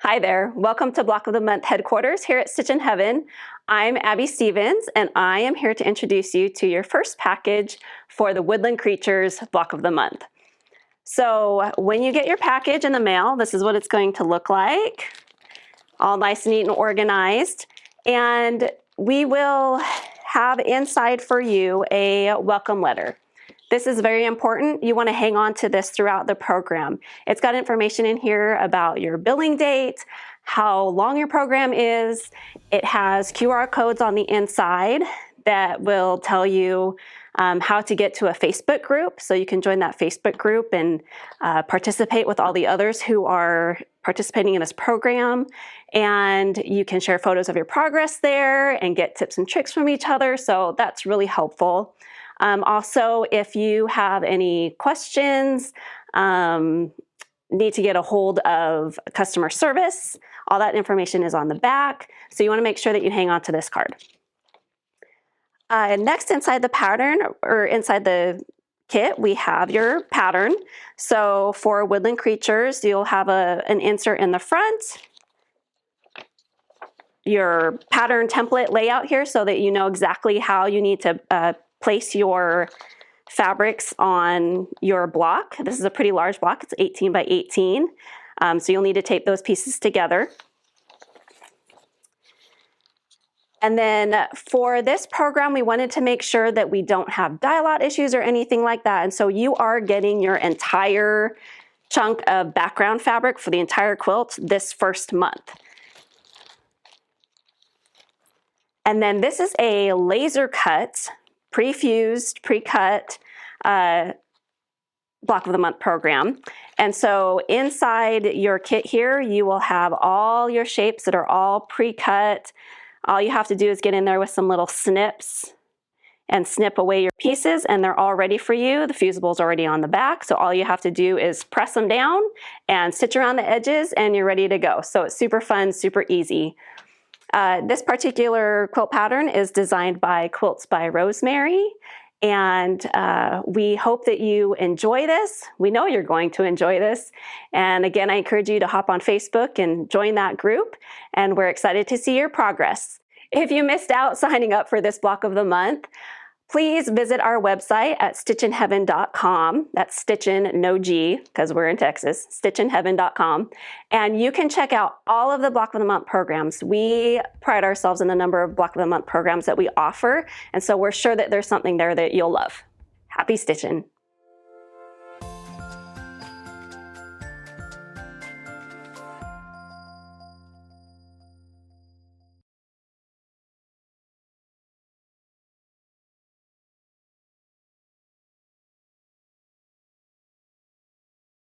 Hi there, welcome to Block of the Month headquarters here at Stitch in Heaven. I'm Abby Stevens and I am here to introduce you to your first package for the Woodland Creatures Block of the Month. So when you get your package in the mail, this is what it's going to look like. All nice, neat, and organized. And we will have inside for you a welcome letter. This is very important. You want to hang on to this throughout the program. It's got information in here about your billing date, how long your program is. It has QR codes on the inside that will tell you how to get to a Facebook group. So you can join that Facebook group and participate with all the others who are participating in this program. And you can share photos of your progress there and get tips and tricks from each other. So that's really helpful. Also, if you have any questions, need to get a hold of customer service, all that information is on the back. So you want to make sure that you hang on to this card. Next, inside the pattern or inside the kit, we have your pattern. So for Woodland Creatures, you'll have an insert in the front, your pattern template layout here so that you know exactly how you need to place your fabrics on your block. This is a pretty large block. It's 18 by 18. So you'll need to tape those pieces together. And then for this program, we wanted to make sure that we don't have dye-lot issues or anything like that. And so you are getting your entire chunk of background fabric for the entire quilt this first month. And then this is a laser cut, pre-fused, pre-cut Block of the Month program. And so inside your kit here, you will have all your shapes that are all pre-cut. All you have to do is get in there with some little snips and snip away your pieces, and they're all ready for you. The fusible is already on the back, so all you have to do is press them down and stitch around the edges, and you're ready to go. So it's super fun, super easy. This particular quilt pattern is designed by Quilts by Rosemary, and we hope that you enjoy this. We know you're going to enjoy this. And again, I encourage you to hop on Facebook and join that group, and we're excited to see your progress. If you missed out signing up for this Block of the Month, please visit our website at stitchinheaven.com. That's Stitchin, no G, because we're in Texas, stitchinheaven.com. And you can check out all of the Block of the Month programs. We pride ourselves in the number of Block of the Month programs that we offer, and so we're sure that there's something there that you'll love. Happy stitching.